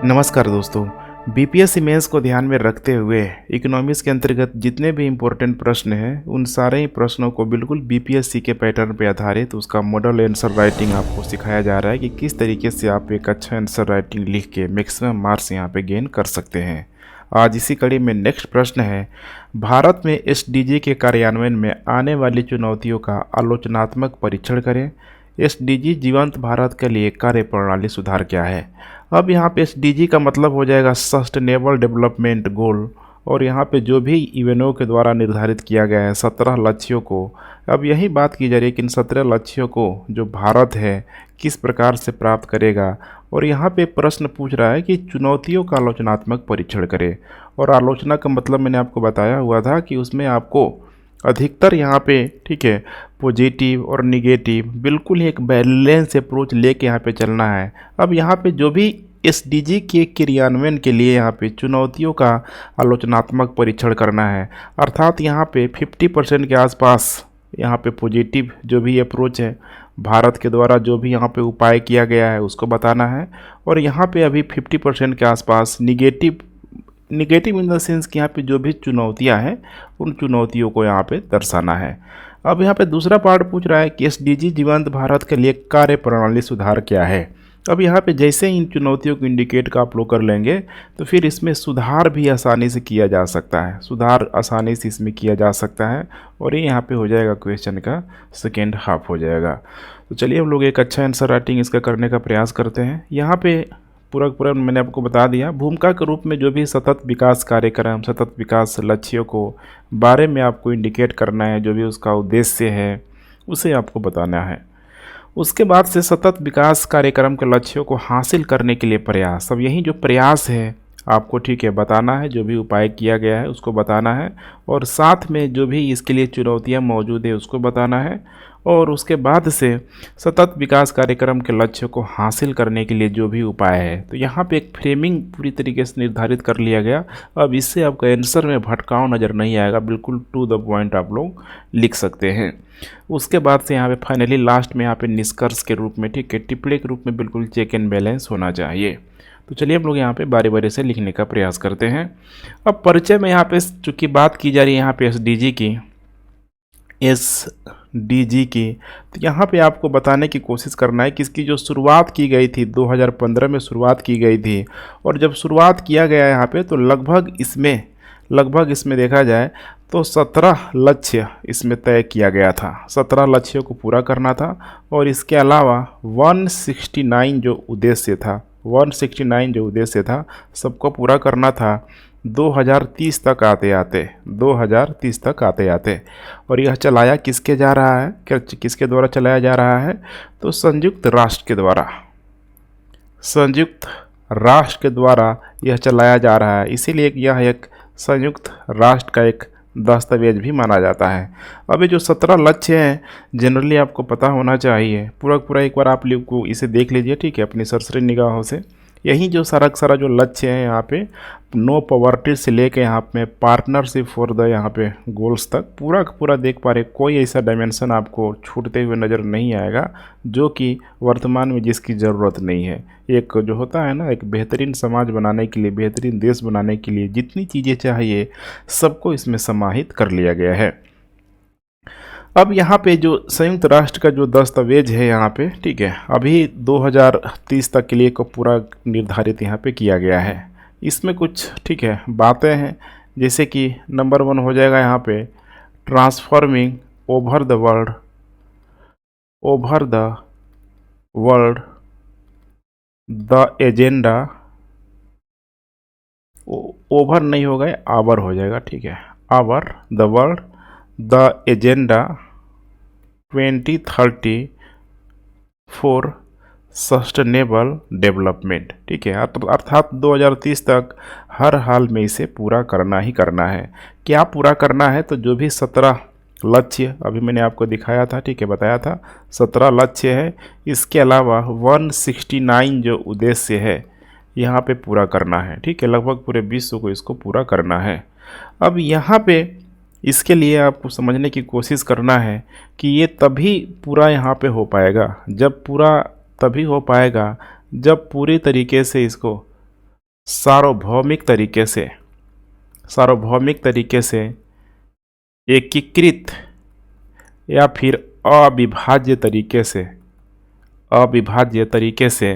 नमस्कार दोस्तों। BPSC mains को ध्यान में रखते हुए इकोनॉमिक्स के अंतर्गत जितने भी इम्पोर्टेंट प्रश्न हैं उन सारे ही प्रश्नों को बिल्कुल बीपीएससी के पैटर्न पे आधारित उसका मॉडल आंसर राइटिंग आपको सिखाया जा रहा है कि किस तरीके से आप एक अच्छा आंसर राइटिंग लिख के मैक्सिमम मार्क्स यहाँ पे गेन कर सकते हैं। आज इसी कड़ी में नेक्स्ट प्रश्न है, भारत में एसडीजी के कार्यान्वयन में आने वाली चुनौतियों का आलोचनात्मक परीक्षण करें। एसडीजी जीवंत भारत के लिए कार्यप्रणाली सुधार क्या है। अब यहाँ पे एसडीजी का मतलब हो जाएगा सस्टेनेबल डेवलपमेंट गोल, और यहाँ पे जो भी यूएनओ के द्वारा निर्धारित किया गया है 17 लक्ष्यों को, अब यही बात की जा रही है कि इन 17 लक्ष्यों को जो भारत है किस प्रकार से प्राप्त करेगा। और यहाँ पे प्रश्न पूछ रहा है कि चुनौतियों का आलोचनात्मक परीक्षण करे, और आलोचना का मतलब मैंने आपको बताया हुआ था कि उसमें आपको अधिकतर यहाँ पे ठीक है पॉजिटिव और निगेटिव बिल्कुल ही एक बैलेंस अप्रोच लेके यहाँ पे चलना है। अब यहाँ पे जो भी एसडीजी के क्रियान्वयन के लिए यहाँ पे चुनौतियों का आलोचनात्मक परीक्षण करना है, अर्थात यहाँ पे 50% के आसपास यहाँ पे पॉजिटिव जो भी अप्रोच है भारत के द्वारा जो भी यहाँ पे उपाय किया गया है उसको बताना है, और यहाँ पे अभी 50% के आसपास निगेटिव इन द सेंस कि यहाँ पे जो भी चुनौतियाँ हैं उन चुनौतियों को यहाँ पे दर्शाना है। अब यहाँ पे दूसरा पार्ट पूछ रहा है कि एसडीजी जीवंत भारत के लिए कार्यप्रणाली सुधार क्या है। अब यहाँ पे जैसे इन चुनौतियों को इंडिकेट का आप लोग कर लेंगे तो फिर इसमें सुधार भी आसानी से किया जा सकता है, सुधार आसानी से इसमें किया जा सकता है, और ये यहाँ पे हो जाएगा क्वेश्चन का सेकेंड हाफ हो जाएगा। तो चलिए हम लोग एक अच्छा आंसर राइटिंग इसका करने का प्रयास करते हैं। यहाँ पे पूरा मैंने आपको बता दिया। भूमिका के रूप में जो भी सतत विकास कार्यक्रम, सतत विकास लक्ष्यों को बारे में आपको इंडिकेट करना है, जो भी उसका उद्देश्य है उसे आपको बताना है। उसके बाद से सतत विकास कार्यक्रम के लक्ष्यों को हासिल करने के लिए प्रयास, अब यही जो प्रयास है आपको ठीक है बताना है, जो भी उपाय किया गया है उसको बताना है, और साथ में जो भी इसके लिए चुनौतियां मौजूद है उसको बताना है, और उसके बाद से सतत विकास कार्यक्रम के लक्ष्यों को हासिल करने के लिए जो भी उपाय है। तो यहाँ पे एक फ्रेमिंग पूरी तरीके से निर्धारित कर लिया गया। अब इससे आपका आंसर में भटकाव नज़र नहीं आएगा, बिल्कुल टू द पॉइंट आप लोग लिख सकते हैं। उसके बाद से यहाँ पे फाइनली लास्ट में यहाँ पे निष्कर्ष के रूप में ठीक है टिप्पणी के रूप में बिल्कुल चेक एंड बैलेंस होना चाहिए। तो चलिए हम लोग यहाँ पे बारी बारी से लिखने का प्रयास करते हैं। अब परिचय में यहाँ पे चूँकि बात की जा रही है यहाँ पे एसडीजी की, तो यहाँ पे आपको बताने की कोशिश करना है कि इसकी जो शुरुआत की गई थी 2015 में शुरुआत की गई थी, और जब शुरुआत किया गया यहाँ पे तो लगभग इसमें देखा जाए तो 17 लक्ष्य इसमें तय किया गया था, 17 लक्ष्यों को पूरा करना था, और इसके अलावा 169 जो उद्देश्य था सबको पूरा करना था 2030 तक आते आते। और यह चलाया किसके द्वारा चलाया जा रहा है, तो संयुक्त राष्ट्र के द्वारा यह चलाया जा रहा है, इसीलिए यह एक संयुक्त राष्ट्र का एक दस्तावेज भी माना जाता है। अब ये जो 17 लक्ष्य हैं जनरली आपको पता होना चाहिए, पूरा एक बार आप लोग को इसे देख लीजिए ठीक है अपनी सरसरी निगाहों से। यही जो सारा जो लक्ष्य है यहाँ पे नो पॉवर्टी से लेके यहाँ पे पार्टनरशिप फॉर द यहाँ पे गोल्स तक पूरा देख पा रहे, कोई ऐसा डायमेंशन आपको छूटते हुए नज़र नहीं आएगा जो कि वर्तमान में जिसकी ज़रूरत नहीं है। एक जो होता है ना, एक बेहतरीन समाज बनाने के लिए, बेहतरीन देश बनाने के लिए जितनी चीज़ें चाहिए सबको इसमें समाहित कर लिया गया है। अब यहाँ पे जो संयुक्त राष्ट्र का जो दस्तावेज है यहाँ पे ठीक है अभी 2030 तक के लिए को पूरा निर्धारित यहाँ पे किया गया है। इसमें कुछ ठीक है बातें हैं, जैसे कि नंबर 1 हो जाएगा यहाँ पे transforming over the world the agenda, over नहीं होगा आवर हो जाएगा ठीक है, our the world the agenda 2030 for sustainable development ठीक है, अर्थात 2030 तक हर हाल में इसे पूरा करना ही करना है। क्या पूरा करना है, तो जो भी 17 लक्ष्य अभी मैंने आपको दिखाया था ठीक है बताया था 17 लक्ष्य है, इसके अलावा 169 जो उद्देश्य है यहाँ पे पूरा करना है ठीक है, लगभग पूरे विश्व को इसको पूरा करना है। अब यहाँ पे इसके लिए आपको समझने की कोशिश करना है कि ये तभी पूरा यहाँ पे हो पाएगा, जब पूरी तरीके से इसको सार्वभौमिक तरीके से एकीकृत या फिर अविभाज्य तरीके से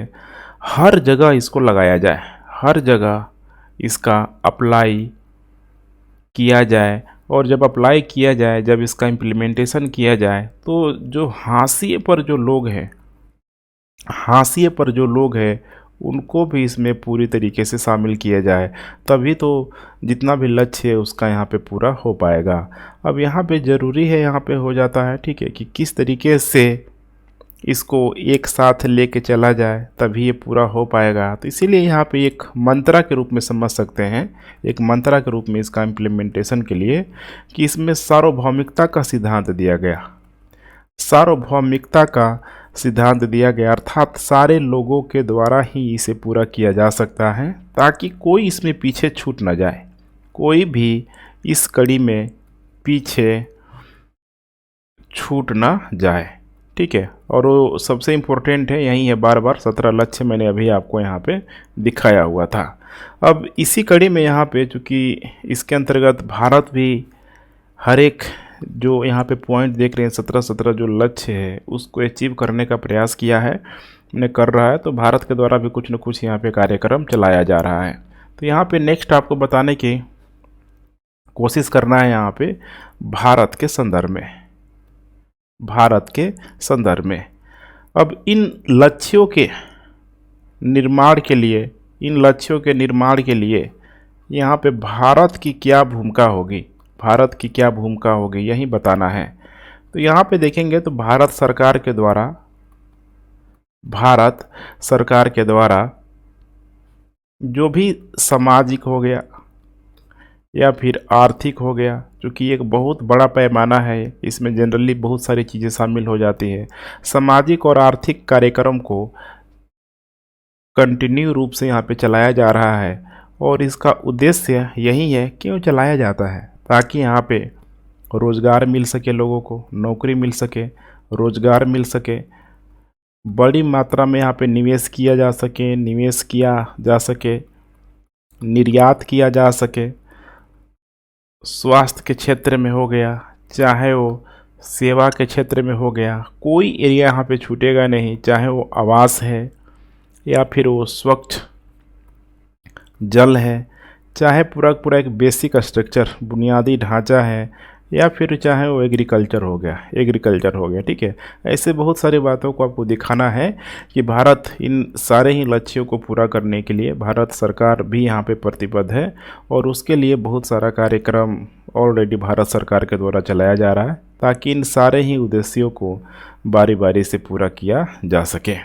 हर जगह इसको लगाया जाए, हर जगह इसका अप्लाई किया जाए। और जब अप्लाई किया जाए, जब इसका इम्प्लीमेंटेशन किया जाए, तो जो हाशिए पर जो लोग हैं उनको भी इसमें पूरी तरीके से शामिल किया जाए, तभी तो जितना भी लक्ष्य है उसका यहाँ पे पूरा हो पाएगा। अब यहाँ पे ज़रूरी है, यहाँ पे हो जाता है, ठीक है, कि किस तरीके से इसको एक साथ लेके चला जाए तभी ये पूरा हो पाएगा। तो इसीलिए यहाँ पे एक मंत्रा के रूप में समझ सकते हैं, एक मंत्रा के रूप में इसका इम्प्लीमेंटेशन के लिए, कि इसमें सार्वभौमिकता का सिद्धांत दिया गया, सार्वभौमिकता का सिद्धांत दिया गया, अर्थात सारे लोगों के द्वारा ही इसे पूरा किया जा सकता है, ताकि कोई इसमें पीछे छूट न जाए, कोई भी इस कड़ी में पीछे छूट ना जाए, ठीक है। और वो सबसे इम्पोर्टेंट है यही है, बार बार 17 लक्ष्य मैंने अभी आपको यहाँ पे दिखाया हुआ था। अब इसी कड़ी में यहाँ पे चूँकि इसके अंतर्गत भारत भी हर एक जो यहाँ पे पॉइंट देख रहे हैं 17 जो लक्ष्य है उसको अचीव करने का प्रयास किया है, ने कर रहा है। तो भारत के द्वारा भी कुछ न कुछ यहाँ पे कार्यक्रम चलाया जा रहा है। तो यहाँ पे नेक्स्ट आपको बताने की कोशिश करना है यहाँ पे भारत के संदर्भ में। अब इन लक्ष्यों के निर्माण के लिए यहाँ पे भारत की क्या भूमिका होगी यही बताना है। तो यहाँ पे देखेंगे तो भारत सरकार के द्वारा जो भी सामाजिक हो गया या फिर आर्थिक हो गया, क्योंकि एक बहुत बड़ा पैमाना है, इसमें जनरली बहुत सारी चीज़ें शामिल हो जाती हैं। सामाजिक और आर्थिक कार्यक्रम को कंटिन्यू रूप से यहाँ पे चलाया जा रहा है, और इसका उद्देश्य यही है, क्यों चलाया जाता है, ताकि यहाँ पे रोज़गार मिल सके, लोगों को नौकरी मिल सके, रोज़गार मिल सके, बड़ी मात्रा में यहाँ पे निवेश किया जा सके, निर्यात किया जा सके, स्वास्थ्य के क्षेत्र में हो गया, चाहे वो सेवा के क्षेत्र में हो गया, कोई एरिया यहाँ पे छूटेगा नहीं, चाहे वो आवास है या फिर वो स्वच्छ जल है, चाहे पूरा एक बेसिक स्ट्रक्चर बुनियादी ढांचा है, या फिर चाहे वो एग्रीकल्चर हो गया, ठीक है। ऐसे बहुत सारी बातों को आपको दिखाना है कि भारत इन सारे ही लक्ष्यों को पूरा करने के लिए भारत सरकार भी यहाँ पे प्रतिबद्ध है, और उसके लिए बहुत सारा कार्यक्रम ऑलरेडी भारत सरकार के द्वारा चलाया जा रहा है, ताकि इन सारे ही उद्देश्यों को बारी बारी से पूरा किया जा सके।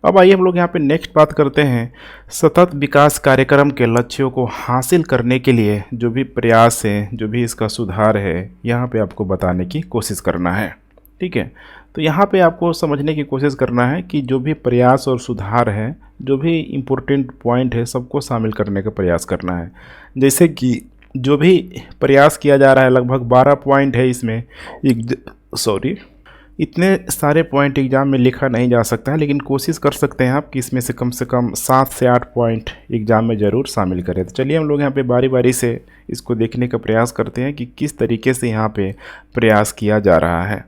अब आइए हम लोग यहाँ पे नेक्स्ट बात करते हैं, सतत विकास कार्यक्रम के लक्ष्यों को हासिल करने के लिए जो भी प्रयास है, जो भी इसका सुधार है, यहाँ पे आपको बताने की कोशिश करना है, ठीक है। तो यहाँ पे आपको समझने की कोशिश करना है कि जो भी प्रयास और सुधार है, जो भी इम्पोर्टेंट पॉइंट है, सबको शामिल करने का प्रयास करना है। जैसे कि जो भी प्रयास किया जा रहा है, लगभग 12 पॉइंट है इसमें, इतने सारे पॉइंट एग्ज़ाम में लिखा नहीं जा सकता है, लेकिन कोशिश कर सकते हैं आप कि इसमें से कम 7 से 8 पॉइंट एग्ज़ाम में ज़रूर शामिल करें। तो चलिए हम लोग यहाँ पे बारी बारी से इसको देखने का प्रयास करते हैं कि किस तरीके से यहाँ पे प्रयास किया जा रहा है।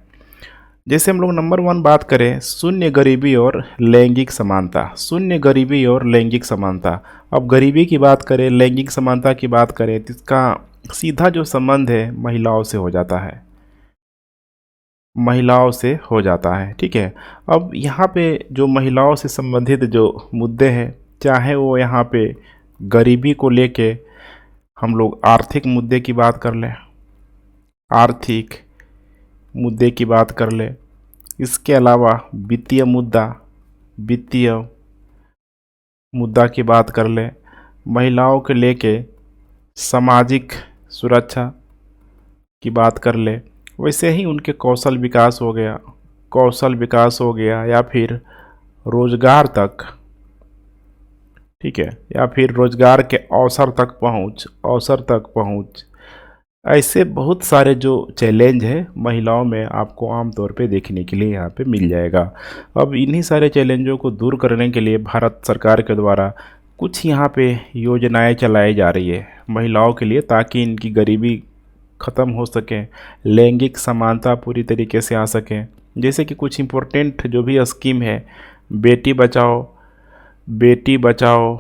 जैसे हम लोग नंबर 1 बात करें, शून्य गरीबी और लैंगिक समानता। अब गरीबी की बात करें, लैंगिक समानता की बात करें, तो इसका सीधा जो संबंध है महिलाओं से हो जाता है, ठीक है। अब यहाँ पे जो महिलाओं से संबंधित जो मुद्दे हैं, चाहे वो यहाँ पे गरीबी को लेके हम लोग आर्थिक मुद्दे की बात कर ले, इसके अलावा वित्तीय मुद्दा की बात कर ले, महिलाओं के लेके सामाजिक सुरक्षा की बात कर ले, वैसे ही उनके कौशल विकास हो गया या फिर रोजगार तक, ठीक है, या फिर रोजगार के अवसर तक पहुंच, ऐसे बहुत सारे जो चैलेंज है महिलाओं में आपको आमतौर पे देखने के लिए यहाँ पे मिल जाएगा। अब इन्हीं सारे चैलेंजों को दूर करने के लिए भारत सरकार के द्वारा कुछ यहाँ पे योजनाएं चलाई जा रही है महिलाओं के लिए ताकि इनकी गरीबी ख़त्म हो सके, लैंगिक समानता पूरी तरीके से आ सके। जैसे कि कुछ इम्पोर्टेंट जो भी स्कीम है, बेटी बचाओ, बेटी बचाओ,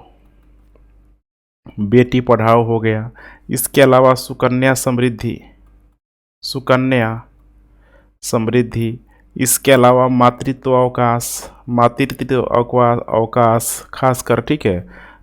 बेटी पढ़ाओ हो गया। इसके अलावा सुकन्या समृद्धि, सुकन्या समृद्धि। इसके अलावा मातृत्व अवकाश, मातृत्व अवकाश खासकर, ठीक है,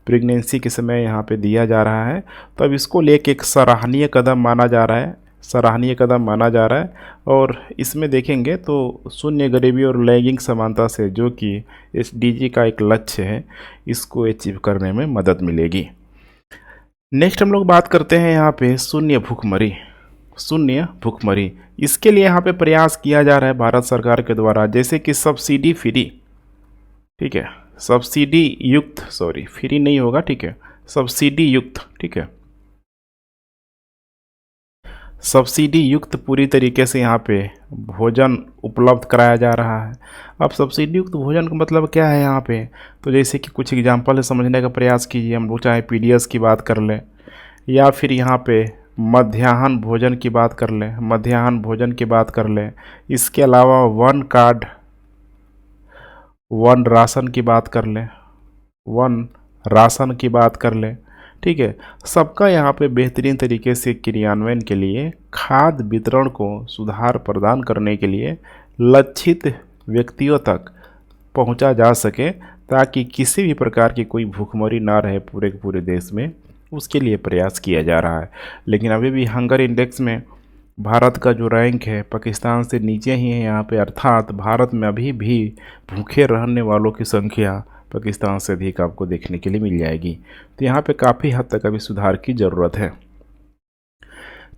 प्रेगनेंसी के समय यहाँ पे दिया जा रहा है। तो अब इसको लेके एक सराहनीय कदम माना जा रहा है, सराहनीय कदम माना जा रहा है। और इसमें देखेंगे तो शून्य गरीबी और लैंगिक समानता से, जो कि एसडीजी का एक लक्ष्य है, इसको अचीव करने में मदद मिलेगी। नेक्स्ट हम लोग बात करते हैं यहाँ पे शून्य भूखमरी, शून्य भूखमरी। इसके लिए यहाँ पे प्रयास किया जा रहा है भारत सरकार के द्वारा, जैसे कि सब्सिडी फ्री, ठीक है, सब्सिडी युक्त, सॉरी फ्री नहीं होगा, ठीक है, सब्सिडी युक्त, ठीक है, सब्सिडी युक्त पूरी तरीके से यहाँ पे भोजन उपलब्ध कराया जा रहा है। अब सब्सिडी युक्त भोजन का मतलब क्या है यहाँ पे, तो जैसे कि कुछ एग्जांपल है, समझने का प्रयास कीजिए। हम लोग चाहे पीडीएस की बात कर लें या फिर यहाँ पे मध्याह्न भोजन की बात कर लें, मध्याह्न भोजन की बात कर लें। इसके अलावा वन कार्ड, वन राशन की बात कर लें, वन राशन की बात कर लें, ठीक है। सबका यहाँ पे बेहतरीन तरीके से क्रियान्वयन के लिए, खाद्य वितरण को सुधार प्रदान करने के लिए लक्षित व्यक्तियों तक पहुँचा जा सके, ताकि किसी भी प्रकार की कोई भूखमरी ना रहे पूरे के पूरे देश में, उसके लिए प्रयास किया जा रहा है। लेकिन अभी भी हंगर इंडेक्स में भारत का जो रैंक है पाकिस्तान से नीचे ही है यहाँ पे, अर्थात भारत में अभी भी भूखे रहने वालों की संख्या पाकिस्तान से अधिक आपको देखने के लिए मिल जाएगी। तो यहाँ पे काफ़ी हद तक अभी सुधार की ज़रूरत है।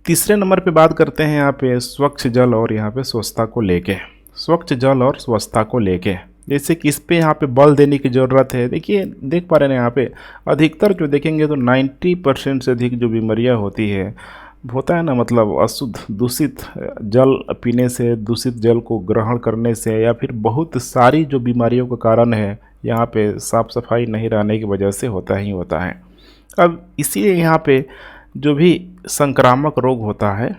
तीसरे नंबर पे बात करते हैं यहाँ पे स्वच्छ जल और यहाँ पे स्वच्छता को लेके, स्वच्छ जल और स्वच्छता को लेके, जैसे कि इस पे यहाँ पे बल देने की ज़रूरत है। देखिए, देख पा रहे हैं यहाँ पे अधिकतर जो देखेंगे तो 90% से अधिक जो बीमारियाँ होती है, होता है ना, मतलब अशुद्ध दूषित जल पीने से, दूषित जल को ग्रहण करने से, या फिर बहुत सारी जो बीमारियों का कारण है यहाँ पे साफ़ सफाई नहीं रहने की वजह से होता ही होता है। अब इसीलिए यहाँ पे जो भी संक्रामक रोग होता है,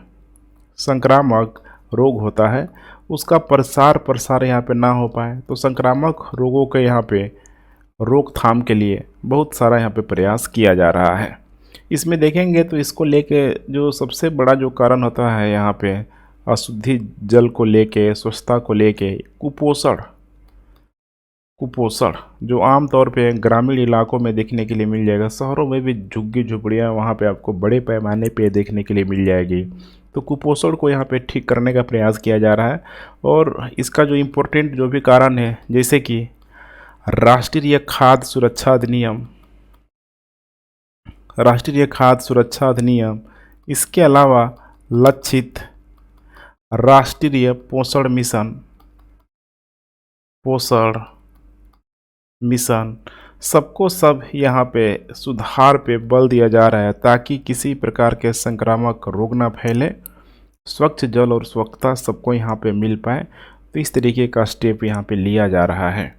संक्रामक रोग होता है, उसका प्रसार यहाँ पे ना हो पाए, तो संक्रामक रोगों के यहाँ पे रोकथाम के लिए बहुत सारा यहाँ पे प्रयास किया जा रहा है। इसमें देखेंगे तो इसको लेके जो सबसे बड़ा जो कारण होता है यहाँ पे अशुद्धि जल को लेके, स्वच्छता को लेके, कुपोषण, कुपोषण जो आमतौर पे ग्रामीण इलाकों में देखने के लिए मिल जाएगा, शहरों में भी झुग्गी झुपड़ियाँ वहाँ पे आपको बड़े पैमाने पे देखने के लिए मिल जाएगी। तो कुपोषण को यहाँ पे ठीक करने का प्रयास किया जा रहा है। और इसका जो इम्पोर्टेंट जो भी कारण है, जैसे कि राष्ट्रीय खाद्य सुरक्षा अधिनियम, राष्ट्रीय खाद्य सुरक्षा अधिनियम, इसके अलावा लक्षित राष्ट्रीय पोषण मिशन, पोषण मिशन, सबको सब यहाँ पे सुधार पे बल दिया जा रहा है, ताकि किसी प्रकार के संक्रामक रोग ना फैले, स्वच्छ जल और स्वच्छता सबको यहाँ पे मिल पाए। तो इस तरीके का स्टेप यहाँ पे लिया जा रहा है।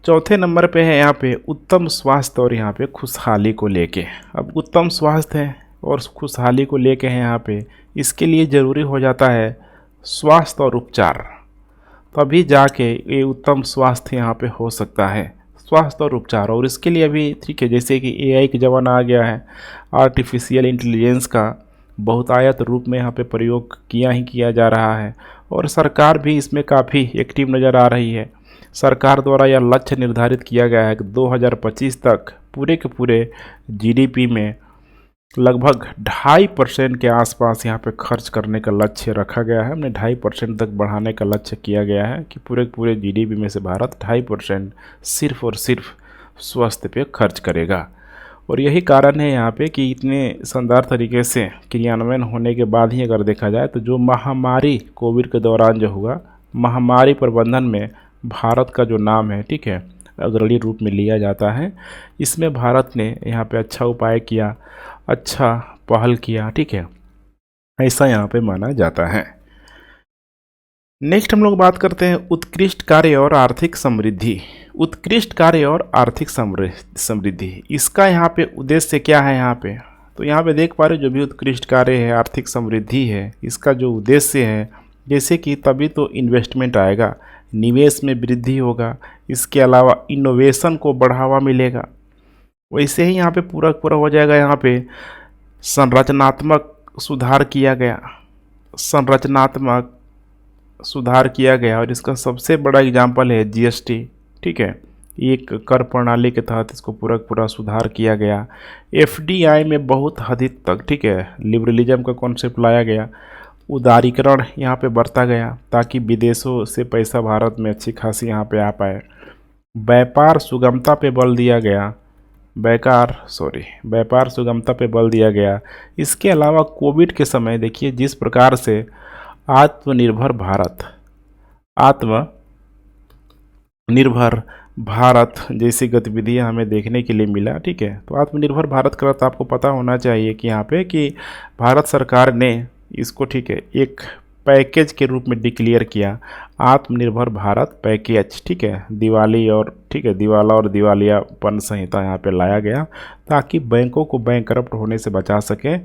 चौथे नंबर पे है यहाँ पे उत्तम स्वास्थ्य और यहाँ पे खुशहाली को लेके। अब उत्तम स्वास्थ्य है और खुशहाली को लेके है यहाँ पे, इसके लिए ज़रूरी हो जाता है स्वास्थ्य और उपचार, तभी जाके ये उत्तम स्वास्थ्य यहाँ पे हो सकता है, स्वास्थ्य और उपचार। और इसके लिए अभी ठीक है, जैसे कि एआई का ज़माना आ गया है, आर्टिफिशियल इंटेलिजेंस का बहुतायत रूप में यहाँ पे प्रयोग किया जा रहा है, और सरकार भी इसमें काफ़ी एक्टिव नज़र आ रही है। सरकार द्वारा यह लक्ष्य निर्धारित किया गया है कि 2025 तक पूरे के पूरे जीडीपी में लगभग 2.5% के आसपास यहाँ पे खर्च करने का लक्ष्य रखा गया है। हमने 2.5% तक बढ़ाने का लक्ष्य किया गया है कि पूरे पूरे जीडीपी में से भारत 2.5% सिर्फ और सिर्फ स्वास्थ्य पे खर्च करेगा। और यही कारण है यहाँ पे कि इतने शानदार तरीके से क्रियान्वयन होने के बाद ही अगर देखा जाए तो जो महामारी कोविड के दौरान जो हुआ, महामारी प्रबंधन में भारत का जो नाम है, ठीक है, अग्रणी रूप में लिया जाता है। इसमें भारत ने यहाँ पे अच्छा उपाय किया, अच्छा पहल किया, ठीक है, ऐसा यहाँ पे माना जाता है। नेक्स्ट हम लोग बात करते हैं उत्कृष्ट कार्य और आर्थिक समृद्धि। उत्कृष्ट कार्य और आर्थिक समृद्धि, इसका यहाँ पे उद्देश्य क्या है यहाँ पे, तो यहाँ पे देख पा रहे जो भी उत्कृष्ट कार्य है, आर्थिक समृद्धि है, इसका जो उद्देश्य है, जैसे कि तभी तो इन्वेस्टमेंट आएगा, निवेश में वृद्धि होगा, इसके अलावा इनोवेशन को बढ़ावा मिलेगा। वैसे ही यहाँ पे पूरा पूरा हो जाएगा। यहाँ पे संरचनात्मक सुधार किया गया, संरचनात्मक सुधार किया गया, और इसका सबसे बड़ा एग्जाम्पल है जीएसटी। ठीक है, एक कर प्रणाली के तहत इसको पूरा सुधार किया गया। एफडीआई में बहुत हद तक, ठीक है, लिबरलिज्म का कॉन्सेप्ट लाया गया। उदारीकरण यहाँ पे बरता गया ताकि विदेशों से पैसा भारत में अच्छी खासी यहाँ पे आ पाए। व्यापार सुगमता पे बल दिया गया, व्यापार सुगमता पे बल दिया गया। इसके अलावा कोविड के समय देखिए जिस प्रकार से आत्मनिर्भर भारत जैसी गतिविधियां हमें देखने के लिए मिला। ठीक है, तो आत्मनिर्भर भारत का अर्थ आपको पता होना चाहिए कि यहाँ पे कि भारत सरकार ने इसको, ठीक है, एक पैकेज के रूप में डिक्लेयर किया, आत्मनिर्भर भारत पैकेज। ठीक है, दिवाला और दिवालियापन संहिता यहाँ पे लाया गया ताकि बैंकों को बैंकरप्ट होने से बचा सके।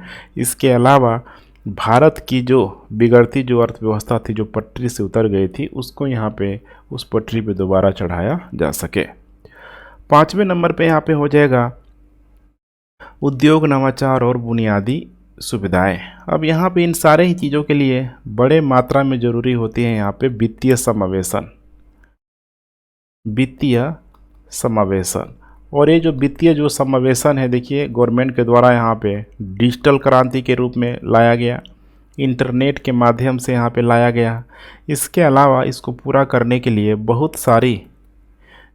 इसके अलावा भारत की जो बिगड़ती जो अर्थव्यवस्था थी, जो पटरी से उतर गई थी, उसको यहाँ पे उस पटरी पे दोबारा चढ़ाया जा सके। 5वें नंबर पे यहाँ पे हो जाएगा उद्योग, नवाचार और बुनियादी सुविधाएं। अब यहाँ पे इन सारे ही चीज़ों के लिए बड़े मात्रा में ज़रूरी होती है यहाँ पे वित्तीय समावेशन। और ये जो वित्तीय जो समावेशन है, देखिए गवर्नमेंट के द्वारा यहाँ पे डिजिटल क्रांति के रूप में लाया गया, इंटरनेट के माध्यम से यहाँ पे लाया गया। इसके अलावा इसको पूरा करने के लिए बहुत सारी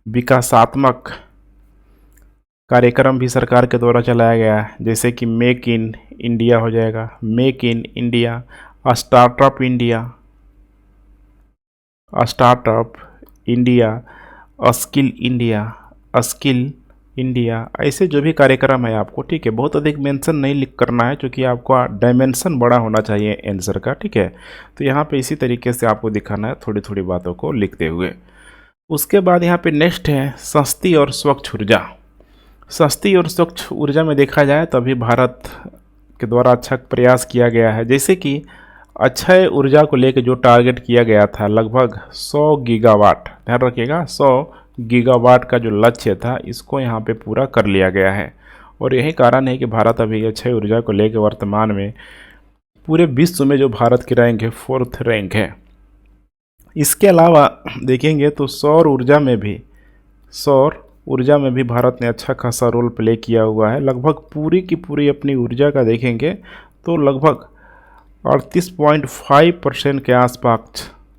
विकासात्मक कार्यक्रम भी सरकार के द्वारा चलाया गया है, जैसे कि मेक इन इंडिया हो जाएगा, make in India, startup India, skill India, ऐसे जो भी कार्यक्रम है आपको, ठीक है, बहुत अधिक मेंशन नहीं लिख करना है क्योंकि आपका डायमेंशन बड़ा होना चाहिए आंसर का। ठीक है, तो यहाँ पे इसी तरीके से आपको दिखाना है, थोड़ी थोड़ी बातों को लिखते हुए। उसके बाद यहाँ पे नेक्स्ट है सस्ती और स्वच्छ ऊर्जा। सस्ती और स्वच्छ ऊर्जा में देखा जाए तो अभी भारत के द्वारा अच्छा प्रयास किया गया है, जैसे कि अक्षय ऊर्जा को लेकर जो टारगेट किया गया था लगभग 100 गीगावाट, ध्यान रखिएगा 100 गीगावाट का जो लक्ष्य था, इसको यहाँ पे पूरा कर लिया गया है। और यही कारण है कि भारत अभी अक्षय ऊर्जा को लेकर वर्तमान में पूरे विश्व में जो भारत की रैंक है 4th रैंक है। इसके अलावा देखेंगे तो सौर ऊर्जा में भी भारत ने अच्छा खासा रोल प्ले किया हुआ है। लगभग पूरी की पूरी अपनी ऊर्जा का देखेंगे तो लगभग 38.5% के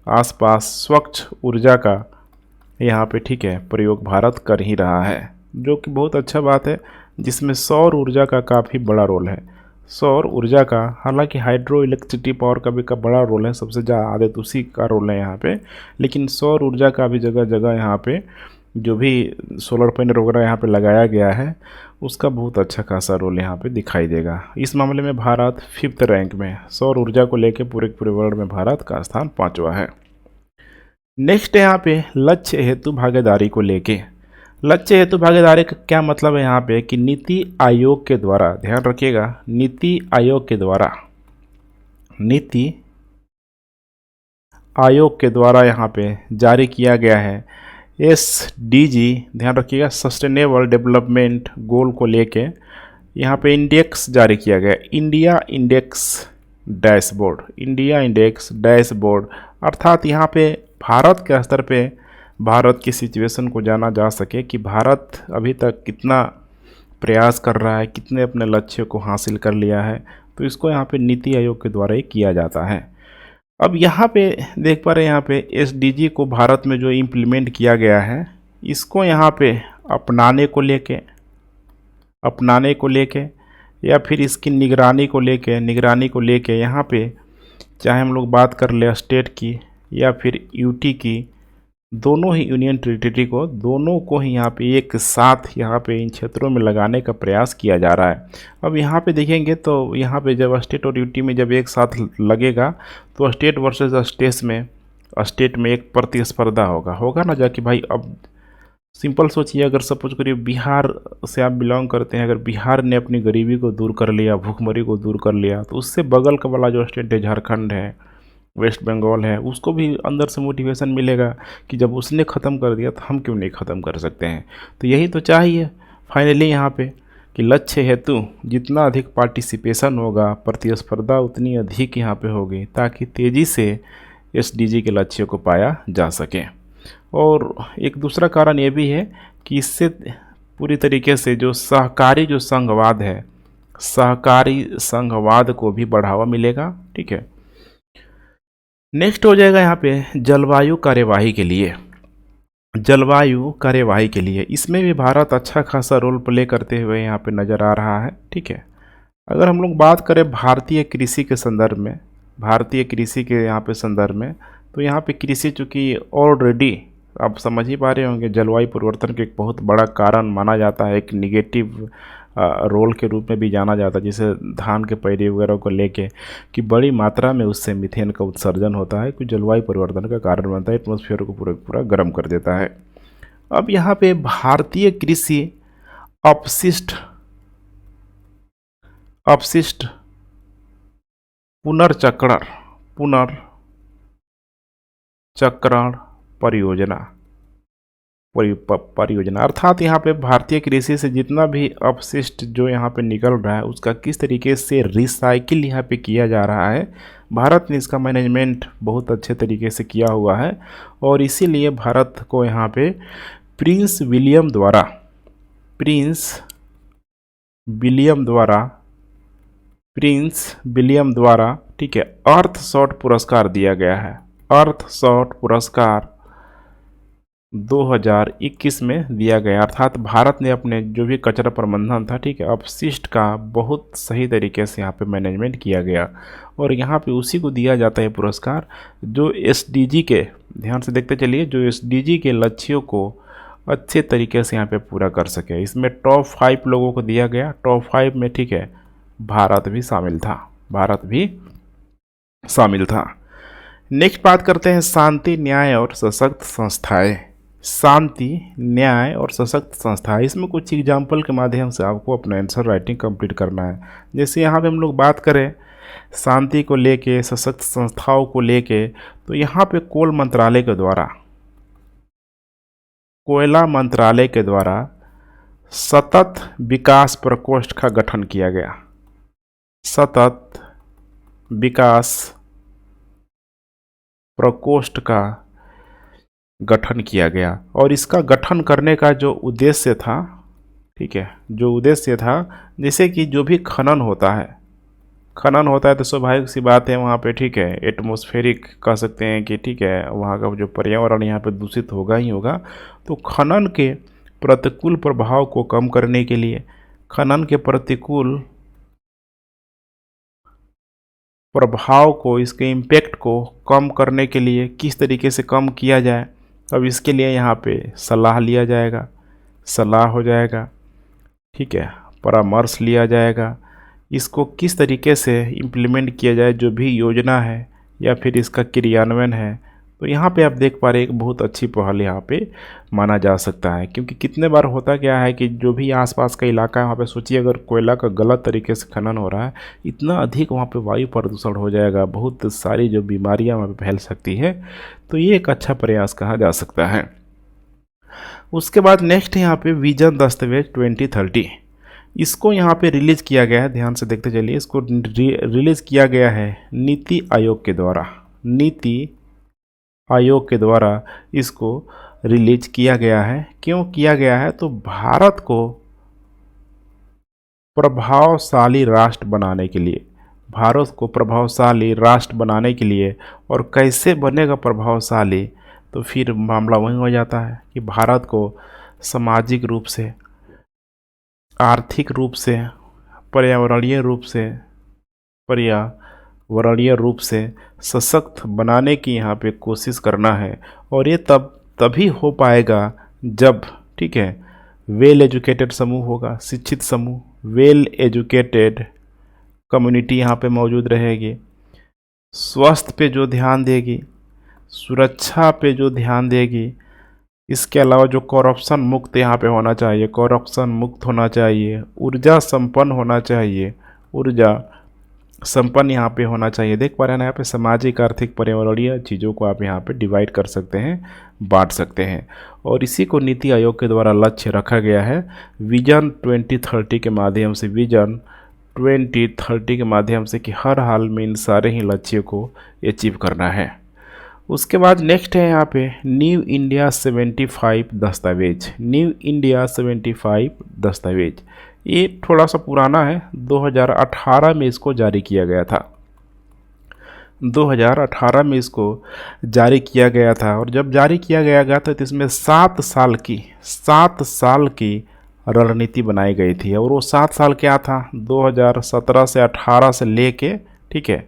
आसपास स्वच्छ ऊर्जा का यहाँ पे, ठीक है, प्रयोग भारत कर ही रहा है, जो कि बहुत अच्छा बात है, जिसमें सौर ऊर्जा का काफ़ी बड़ा रोल है। सौर ऊर्जा का, हालांकि हाइड्रो इलेक्ट्रिसिटी पावर का भी का बड़ा रोल है, सबसे ज़्यादा उसी का रोल है यहाँ पे, लेकिन सौर ऊर्जा का भी जगह जगह यहाँ पे जो भी सोलर पैनल वगैरह यहाँ पे लगाया गया है, उसका बहुत अच्छा खासा रोल यहाँ पे दिखाई देगा। इस मामले में भारत 5th रैंक में, सौर ऊर्जा को लेके पूरे वर्ल्ड में भारत का स्थान 5वां है। नेक्स्ट है यहाँ पे लक्ष्य हेतु भागीदारी को लेके। लक्ष्य हेतु भागीदारी का क्या मतलब है यहाँ पे कि नीति आयोग के द्वारा, ध्यान रखिएगा, नीति आयोग के द्वारा यहाँ पे जारी किया गया है SDG, ध्यान रखिएगा, सस्टेनेबल डेवलपमेंट गोल को लेके यहाँ पे इंडेक्स जारी किया गया, इंडिया इंडेक्स डैशबोर्ड, अर्थात यहाँ पे भारत के स्तर पे भारत की सिचुएशन को जाना जा सके कि भारत अभी तक कितना प्रयास कर रहा है, कितने अपने लक्ष्य को हासिल कर लिया है, तो इसको यहाँ पे नीति आयोग के द्वारा ही किया जाता है। अब यहाँ पे देख पा रहे हैं, यहाँ पे SDG को भारत में जो इम्प्लीमेंट किया गया है, इसको यहाँ पे अपनाने को लेके या फिर इसकी निगरानी को लेके यहाँ पे चाहे हम लोग बात कर ले स्टेट की या फिर यूटी की, दोनों ही यूनियन टेरिटरी को, दोनों को ही यहाँ पे एक साथ यहाँ पे इन क्षेत्रों में लगाने का प्रयास किया जा रहा है। अब यहाँ पे देखेंगे तो यहाँ पे जब स्टेट और यूटी में जब एक साथ लगेगा तो स्टेट वर्सेस स्टेट में एक प्रतिस्पर्धा होगा ना जाके भाई। अब सिंपल सोचिए, अगर सपोज करिए बिहार से आप बिलोंग करते हैं, अगर बिहार ने अपनी गरीबी को दूर कर लिया, भूखमरी को दूर कर लिया, तो उससे बगल का वाला जो स्टेट है झारखंड है, वेस्ट बंगाल है, उसको भी अंदर से मोटिवेशन मिलेगा कि जब उसने ख़त्म कर दिया तो हम क्यों नहीं ख़त्म कर सकते हैं। तो यही तो चाहिए फाइनली यहाँ पे कि लक्ष्य हेतु जितना अधिक पार्टिसिपेशन होगा, प्रतिस्पर्धा उतनी अधिक यहाँ पे होगी, ताकि तेज़ी से एसडीजी के लक्ष्यों को पाया जा सके। और एक दूसरा कारण ये भी है कि इससे पूरी तरीके से जो सहकारी जो संघवाद है, सहकारी संघवाद को भी बढ़ावा मिलेगा। ठीक है, नेक्स्ट हो जाएगा यहाँ पे जलवायु कार्यवाही के लिए। जलवायु कार्यवाही के लिए इसमें भी भारत अच्छा खासा रोल प्ले करते हुए यहाँ पे नज़र आ रहा है। ठीक है, अगर हम लोग बात करें भारतीय कृषि के संदर्भ में, भारतीय कृषि के यहाँ पे संदर्भ में, तो यहाँ पे कृषि चूँकि ऑलरेडी आप समझ ही पा रहे होंगे जलवायु परिवर्तन के एक बहुत बड़ा कारण माना जाता है, एक निगेटिव रोल के रूप में भी जाना जाता है, जैसे धान के पैरी वगैरह को लेके कि बड़ी मात्रा में उससे मीथेन का उत्सर्जन होता है, कुछ जलवायु परिवर्तन का कारण बनता है, एटमॉस्फेयर को पूरा गर्म कर देता है। अब यहाँ पे भारतीय कृषि अपशिष्ट पुनर्चक्रण परियोजना अर्थात यहाँ पे भारतीय कृषि से जितना भी अपशिष्ट जो यहाँ पे निकल रहा है उसका किस तरीके से रिसाइकिल यहाँ पे किया जा रहा है। भारत ने इसका मैनेजमेंट बहुत अच्छे तरीके से किया हुआ है और इसीलिए भारत को यहाँ पे प्रिंस विलियम द्वारा ठीक है अर्थ शॉट पुरस्कार दिया गया है। अर्थ शॉट पुरस्कार 2021 में दिया गया, अर्थात भारत ने अपने जो भी कचरा प्रबंधन था, ठीक है, अपशिष्ट का बहुत सही तरीके से यहाँ पे मैनेजमेंट किया गया और यहाँ पे उसी को दिया जाता है पुरस्कार जो एसडीजी के, ध्यान से देखते चलिए, जो एसडीजी के लक्ष्यों को अच्छे तरीके से यहाँ पे पूरा कर सके। इसमें टॉप 5 लोगों को दिया गया, टॉप 5 में ठीक है भारत भी शामिल था। नेक्स्ट बात करते हैं शांति, न्याय और सशक्त संस्थाएं। शांति, न्याय और सशक्त संस्थाएं, इसमें कुछ एग्जाम्पल के माध्यम से आपको अपना आंसर राइटिंग कंप्लीट करना है। जैसे यहाँ पे हम लोग बात करें शांति को लेके, सशक्त संस्थाओं को लेके, तो यहाँ पे कोयला मंत्रालय के द्वारा सतत विकास प्रकोष्ठ का गठन किया गया। सतत विकास प्रकोष्ठ का गठन किया गया और इसका गठन करने का जो उद्देश्य था, ठीक है, जो उद्देश्य था, जैसे कि जो भी खनन होता है तो स्वाभाविक सी बात है वहाँ पे, ठीक है, एटमॉस्फेरिक कह सकते हैं कि ठीक है वहाँ का जो पर्यावरण यहाँ पे दूषित होगा ही होगा। तो खनन के प्रतिकूल प्रभाव को कम करने के लिए, खनन के प्रतिकूल प्रभाव को, इसके इम्पैक्ट को कम करने के लिए किस तरीके से कम किया जाए, अब इसके लिए यहाँ पे सलाह हो जाएगा, ठीक है, परामर्श लिया जाएगा, इसको किस तरीके से इम्प्लीमेंट किया जाए जो भी योजना है या फिर इसका क्रियान्वयन है। तो यहाँ पे आप देख पा रहे हैं एक बहुत अच्छी पहल यहाँ पे माना जा सकता है, क्योंकि कितने बार होता क्या है कि जो भी आसपास का इलाका है वहाँ पे सोचिए अगर कोयला का गलत तरीके से खनन हो रहा है, इतना अधिक वहाँ पे वायु प्रदूषण हो जाएगा, बहुत सारी जो बीमारियाँ वहाँ पे फैल सकती है। तो ये एक अच्छा प्रयास कहा जा सकता है। उसके बाद नेक्स्ट यहाँ पे विजन दस्तावेज 2030, इसको यहाँ पे रिलीज़ किया गया है, ध्यान से देखते चलिए, इसको रिलीज़ किया गया है नीति आयोग के द्वारा इसको रिलीज किया गया है। क्यों किया गया है? तो भारत को प्रभावशाली राष्ट्र बनाने के लिए, और कैसे बनेगा प्रभावशाली, तो फिर मामला वही हो जाता है कि भारत को सामाजिक रूप से, आर्थिक रूप से, पर्यावरणीय रूप से सशक्त बनाने की यहाँ पे कोशिश करना है। और ये तभी हो पाएगा जब, ठीक है, वेल एजुकेटेड समूह होगा, शिक्षित समूह, वेल एजुकेटेड कम्युनिटी यहाँ पे मौजूद रहेगी, स्वास्थ्य पे जो ध्यान देगी, सुरक्षा पे जो ध्यान देगी, इसके अलावा जो करप्शन मुक्त यहाँ पे होना चाहिए, करप्शन मुक्त होना चाहिए, ऊर्जा संपन्न होना चाहिए, ऊर्जा संपन्न यहाँ पे होना चाहिए। देख पा रहे हैं ना, यहाँ पे सामाजिक, आर्थिक, पर्यावरणीय चीज़ों को आप यहाँ पे डिवाइड कर सकते हैं, बांट सकते हैं। और इसी को नीति आयोग के द्वारा लक्ष्य रखा गया है विजन 2030 के माध्यम से, विजन 2030 के माध्यम से कि हर हाल में इन सारे ही लक्ष्यों को अचीव करना है। उसके बाद नेक्स्ट है यहाँ पे न्यू इंडिया 75 दस्तावेज। न्यू इंडिया 75 दस्तावेज ये थोड़ा सा पुराना है, 2018 में इसको जारी किया गया था। 2018 में इसको जारी किया गया था। और जब जारी किया गया था तो इसमें 7 साल की रणनीति बनाई गई थी। और वो 7 साल क्या था, 2017 से 18 से लेके, ठीक है,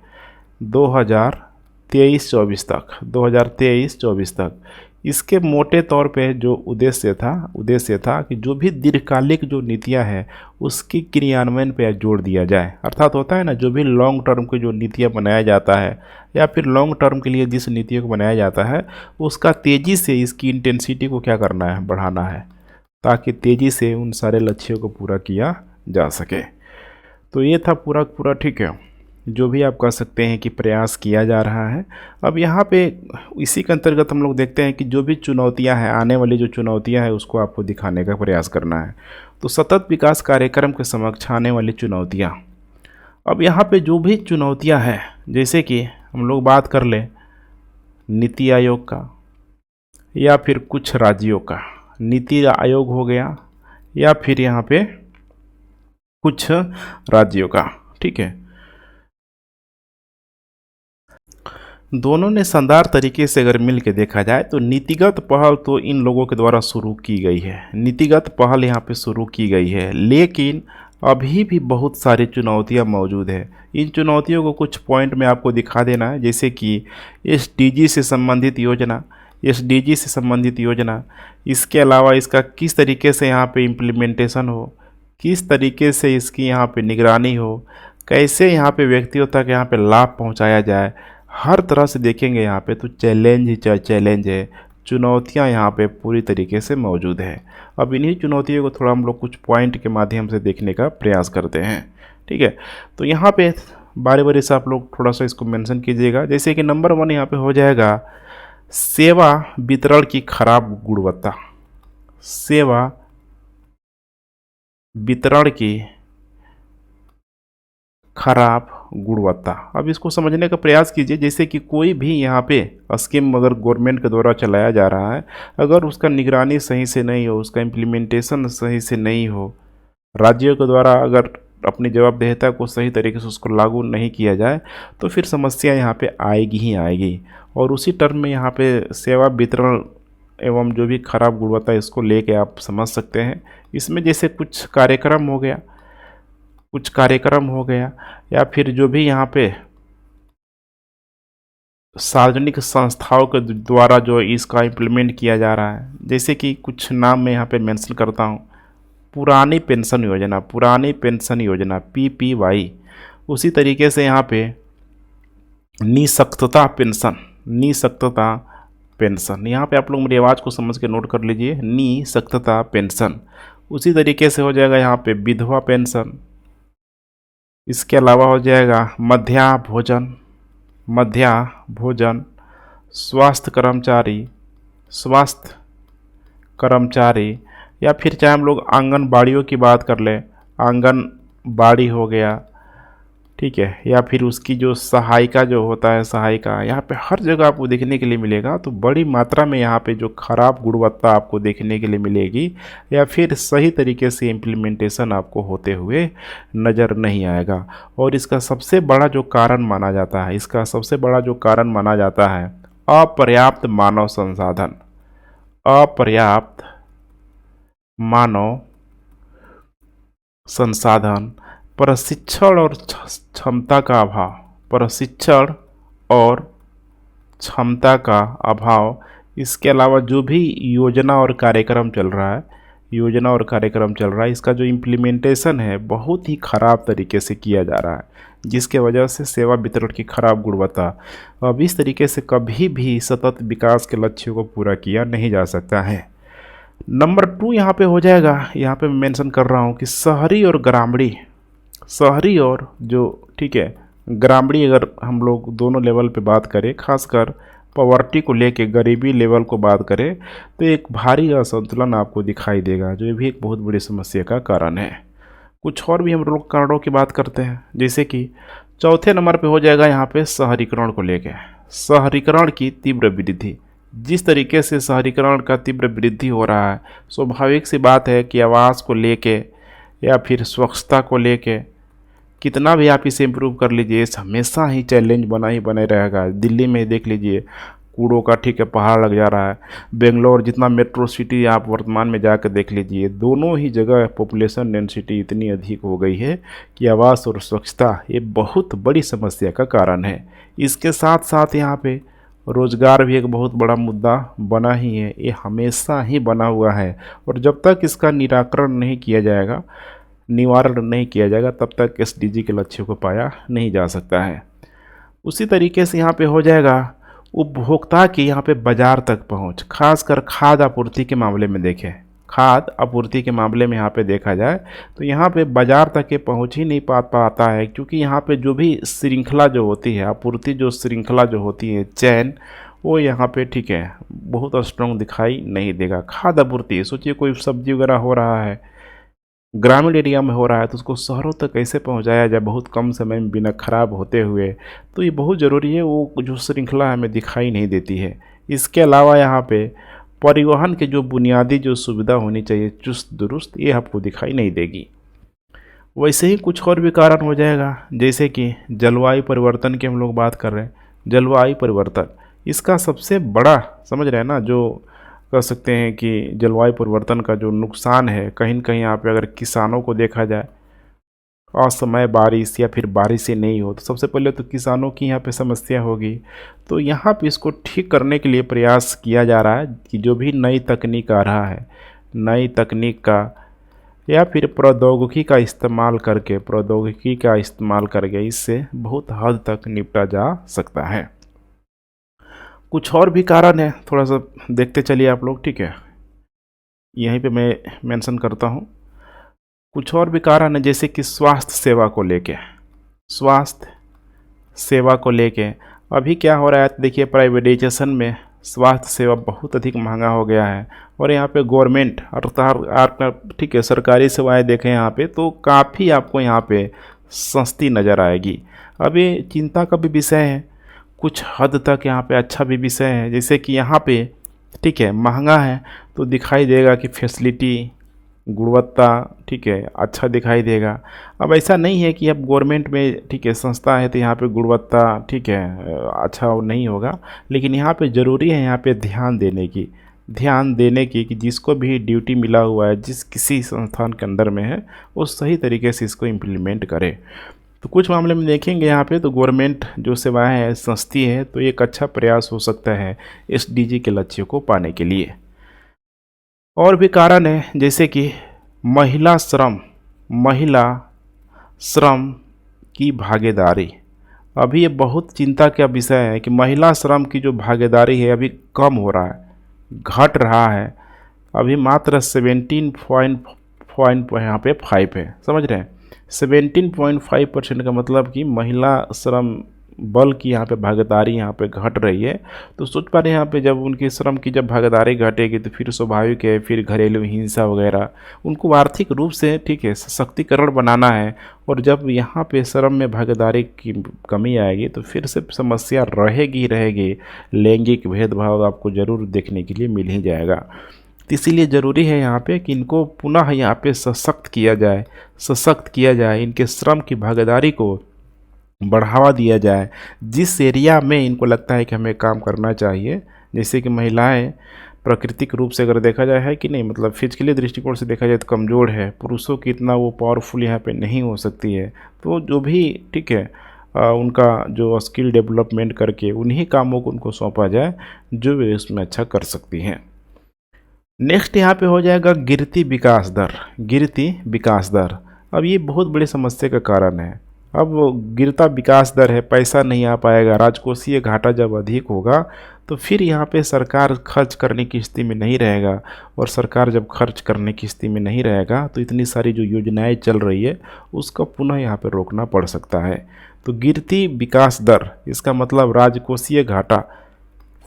2023-24 तक। इसके मोटे तौर पे जो उद्देश्य था कि जो भी दीर्घकालिक जो नीतियां हैं उसकी क्रियान्वयन पे जोर दिया जाए। अर्थात होता है ना, जो भी लॉन्ग टर्म की जो नीतियां बनाया जाता है या फिर लॉन्ग टर्म के लिए जिस नीतियों को बनाया जाता है उसका तेज़ी से इसकी इंटेंसिटी को क्या करना है, बढ़ाना है, ताकि तेज़ी से उन सारे लक्ष्यों को पूरा किया जा सके। तो ये था पूरा, ठीक है, जो भी आप कह सकते हैं कि प्रयास किया जा रहा है। अब यहाँ पे इसी के अंतर्गत हम लोग देखते हैं कि जो भी चुनौतियाँ हैं, आने वाली जो चुनौतियाँ हैं उसको आपको दिखाने का प्रयास करना है। तो सतत विकास कार्यक्रम के समक्ष आने वाली चुनौतियाँ, अब यहाँ पे जो भी चुनौतियाँ हैं, जैसे कि हम लोग बात कर लें नीति आयोग का या फिर कुछ राज्यों का, नीति आयोग हो गया या फिर यहाँ पे कुछ राज्यों का, ठीक है, दोनों ने शानदार तरीके से अगर मिल के देखा जाए तो नीतिगत पहल तो इन लोगों के द्वारा शुरू की गई है, नीतिगत पहल यहाँ पे शुरू की गई है। लेकिन अभी भी बहुत सारी चुनौतियाँ मौजूद है। इन चुनौतियों को कुछ पॉइंट में आपको दिखा देना है, जैसे कि SDG से संबंधित योजना, इसके अलावा इसका किस तरीके से यहाँ पे इम्प्लीमेंटेशन हो, किस तरीके से इसकी यहाँ पे निगरानी हो, कैसे यहाँ पे व्यक्तियों तक यहाँ पे लाभ पहुँचाया जाए, हर तरह से देखेंगे यहाँ पे तो चैलेंज है, चुनौतियाँ यहाँ पे पूरी तरीके से मौजूद है। अब इन्हीं चुनौतियों को थोड़ा हम लोग कुछ पॉइंट के माध्यम से देखने का प्रयास करते हैं, ठीक है। तो यहाँ पे बारी से आप लोग थोड़ा सा इसको मेंशन कीजिएगा। जैसे कि नंबर 1 यहाँ पे हो जाएगा सेवा वितरण की खराब गुणवत्ता, सेवा वितरण की खराब गुणवत्ता। अब इसको समझने का प्रयास कीजिए। जैसे कि कोई भी यहाँ पे स्कीम अगर गवर्नमेंट के द्वारा चलाया जा रहा है, अगर उसका निगरानी सही से नहीं हो, उसका इम्प्लीमेंटेशन सही से नहीं हो, राज्यों के द्वारा अगर अपनी जवाबदेहिता को सही तरीके से उसको लागू नहीं किया जाए तो फिर समस्या यहाँ पे आएगी ही आएगी। और उसी टर्म में यहाँ पे सेवा वितरण एवं जो भी खराब गुणवत्ता, इसको लेके आप समझ सकते हैं। इसमें जैसे कुछ कार्यक्रम हो गया या फिर जो भी यहाँ पे सार्वजनिक संस्थाओं के द्वारा जो इसका इम्प्लीमेंट किया जा रहा है, जैसे कि कुछ नाम मैं यहाँ पे मेंशन करता हूँ, पुरानी पेंशन योजना PPY। उसी तरीके से यहाँ पे निःशक्तता पेंशन, यहाँ पे आप लोग मेरी आवाज़ को समझ के नोट कर लीजिए, निःशक्तता पेंशन। उसी तरीके से हो जाएगा यहाँ पे विधवा पेंशन। इसके अलावा हो जाएगा मध्याह्न भोजन, स्वास्थ्य कर्मचारी, या फिर चाहे हम लोग आंगनबाड़ियों की बात कर लें, आंगनबाड़ी हो गया, ठीक है, या फिर उसकी जो सहायिका जो होता है, सहायिका, यहाँ पे हर जगह आपको देखने के लिए मिलेगा। तो बड़ी मात्रा में यहाँ पे जो खराब गुणवत्ता आपको देखने के लिए मिलेगी या फिर सही तरीके से इम्प्लीमेंटेशन आपको होते हुए नज़र नहीं आएगा। और इसका सबसे बड़ा जो कारण माना जाता है, अपर्याप्त मानव संसाधन, प्रशिक्षण और क्षमता का अभाव। इसके अलावा जो भी योजना और कार्यक्रम चल रहा है, योजना और कार्यक्रम चल रहा है, इसका जो इम्प्लीमेंटेशन है बहुत ही ख़राब तरीके से किया जा रहा है, जिसके वजह से सेवा वितरण की खराब गुणवत्ता। अब इस तरीके से कभी भी सतत विकास के लक्ष्यों को पूरा किया नहीं जा सकता है। नंबर 2 यहाँ पे हो जाएगा, यहाँ पे मैं मेंशन कर रहा हूँ कि शहरी और ग्रामीण, शहरी और जो ठीक है ग्रामीण, अगर हम लोग दोनों लेवल पे बात करें, खासकर पॉवर्टी को लेके गरीबी लेवल को बात करें, तो एक भारी असंतुलन आपको दिखाई देगा, जो भी एक बहुत बड़ी समस्या का कारण है। कुछ और भी हम लोग कारणों की बात करते हैं, जैसे कि चौथे नंबर पे हो जाएगा यहाँ पे शहरीकरण को लेके, शहरीकरण की तीव्र वृद्धि। जिस तरीके से शहरीकरण का तीव्र वृद्धि हो रहा है, स्वाभाविक सी बात है कि आवास को लेके या फिर स्वच्छता को लेके कितना भी आप इसे इम्प्रूव कर लीजिए, इस हमेशा ही चैलेंज बना ही बने रहेगा। दिल्ली में देख लीजिए, कूड़ों का ठीक है पहाड़ लग जा रहा है। बेंगलोर जितना मेट्रो सिटी आप वर्तमान में जाकर देख लीजिए, दोनों ही जगह पॉपुलेशन डेंसिटी इतनी अधिक हो गई है कि आवास और स्वच्छता ये बहुत बड़ी समस्या का कारण है। इसके साथ साथ यहाँ पे रोज़गार भी एक बहुत बड़ा मुद्दा बना ही है, ये हमेशा ही बना हुआ है, और जब तक इसका निराकरण नहीं किया जाएगा, निवारण नहीं किया जाएगा, तब तक एसडीजी के लक्ष्यों को पाया नहीं जा सकता है। उसी तरीके से यहाँ पे हो जाएगा उपभोक्ता की यहाँ पे बाजार तक पहुँच, खासकर खाद्य आपूर्ति के मामले में देखें, खाद्य आपूर्ति के मामले में यहाँ पे देखा जाए तो यहाँ पे बाजार तक के पहुँच ही नहीं पाता है, क्योंकि यहाँ पे जो भी श्रृंखला जो होती है, आपूर्ति जो श्रृंखला जो होती है, चैन, वो यहाँ पे ठीक है बहुत स्ट्रॉन्ग दिखाई नहीं देगा। खाद्य आपूर्ति, सोचिए कोई सब्जी वगैरह हो रहा है, ग्रामीण एरिया में हो रहा है, तो उसको शहरों तक कैसे पहुंचाया जाए बहुत कम समय में बिना खराब होते हुए, तो ये बहुत ज़रूरी है। वो जो श्रृंखला हमें दिखाई नहीं देती है। इसके अलावा यहाँ पे परिवहन के जो बुनियादी जो सुविधा होनी चाहिए चुस्त दुरुस्त, ये आपको दिखाई नहीं देगी। वैसे ही कुछ और भी कारण हो जाएगा, जैसे कि जलवायु परिवर्तन की हम लोग बात कर रहे हैं। जलवायु परिवर्तन, इसका सबसे बड़ा समझ रहे हैं ना, जो कह सकते हैं कि जलवायु परिवर्तन का जो नुकसान है, कहीं न कहीं यहाँ पे अगर किसानों को देखा जाए, असमय बारिश या फिर बारिश ही नहीं हो, तो सबसे पहले तो किसानों की यहाँ पे समस्या होगी। तो यहाँ पे इसको ठीक करने के लिए प्रयास किया जा रहा है कि जो भी नई तकनीक आ रहा है, नई तकनीक का या फिर प्रौद्योगिकी का इस्तेमाल करके इससे बहुत हद तक निपटा जा सकता है। कुछ और भी कारण है, थोड़ा सा देखते चलिए आप लोग, ठीक है, यहीं पे मैं मेंशन करता हूँ। कुछ और भी कारण है, जैसे कि स्वास्थ्य सेवा को लेके, स्वास्थ्य सेवा को लेके अभी क्या हो रहा है, देखिए प्राइवेटाइजेशन में स्वास्थ्य सेवा बहुत अधिक महंगा हो गया है, और यहाँ पे गवर्नमेंट अर्थात ठीक है सरकारी सेवाएं देखें यहाँ पे तो काफ़ी आपको यहाँ पे सस्ती नज़र आएगी। अब ये चिंता का भी विषय है, कुछ हद तक यहाँ पे अच्छा भी विषय है, जैसे कि यहाँ पे ठीक है महंगा है तो दिखाई देगा कि फैसिलिटी गुणवत्ता ठीक है अच्छा दिखाई देगा। अब ऐसा नहीं है कि अब गवर्नमेंट में ठीक है संस्था है तो यहाँ पे गुणवत्ता ठीक है अच्छा नहीं होगा, लेकिन यहाँ पे ज़रूरी है यहाँ पे ध्यान देने की कि जिसको भी ड्यूटी मिला हुआ है, जिस किसी संस्थान के अंदर में है, वो सही तरीके से इसको इम्प्लीमेंट करे। तो कुछ मामले में देखेंगे यहाँ पे तो गवर्नमेंट जो सेवाएं है सस्ती है, तो एक अच्छा प्रयास हो सकता है एसडीजी के लक्ष्यों को पाने के लिए। और भी कारण है, जैसे कि महिला श्रम की भागीदारी। अभी ये बहुत चिंता का विषय है कि महिला श्रम की जो भागीदारी है अभी कम हो रहा है, घट रहा है। अभी मात्र 17.5 यहाँ पे 5 है, समझ रहे हैं 17.5% का मतलब कि महिला श्रम बल की यहाँ पे भागीदारी यहाँ पे घट रही है। तो सोच पा रहे हैं यहाँ पे जब उनकी श्रम की जब भागीदारी घटेगी तो फिर स्वाभाविक है फिर घरेलू हिंसा वगैरह, उनको आर्थिक रूप से ठीक है सशक्तिकरण बनाना है, और जब यहाँ पे श्रम में भागीदारी की कमी आएगी तो फिर से समस्या रहेगी। लैंगिक भेदभाव आपको ज़रूर देखने के लिए मिल ही जाएगा। तो इसीलिए ज़रूरी है यहाँ पे कि इनको पुनः यहाँ पे सशक्त किया जाए, इनके श्रम की भागीदारी को बढ़ावा दिया जाए। जिस एरिया में इनको लगता है कि हमें काम करना चाहिए, जैसे कि महिलाएं प्राकृतिक रूप से अगर देखा जाए है कि नहीं, मतलब फिजिकली दृष्टिकोण से देखा जाए तो कमज़ोर है, पुरुषों की इतना वो पावरफुल यहाँ पे नहीं हो सकती है। तो जो भी ठीक है उनका जो स्किल डेवलपमेंट करके उन्हीं कामों को उनको सौंपा जाए जो वे उसमें अच्छा कर सकती हैं। नेक्स्ट यहाँ पे हो जाएगा गिरती विकास दर। गिरती विकास दर, अब ये बहुत बड़ी समस्या का कारण है। अब वो गिरता विकास दर है, पैसा नहीं आ पाएगा, राजकोषीय घाटा जब अधिक होगा तो फिर यहाँ पे सरकार खर्च करने की स्थिति में नहीं रहेगा, और सरकार जब खर्च करने की स्थिति में नहीं रहेगा तो इतनी सारी जो योजनाएं चल रही है उसको पुनः यहाँ पे रोकना पड़ सकता है। तो गिरती विकास दर, इसका मतलब राजकोषीय घाटा,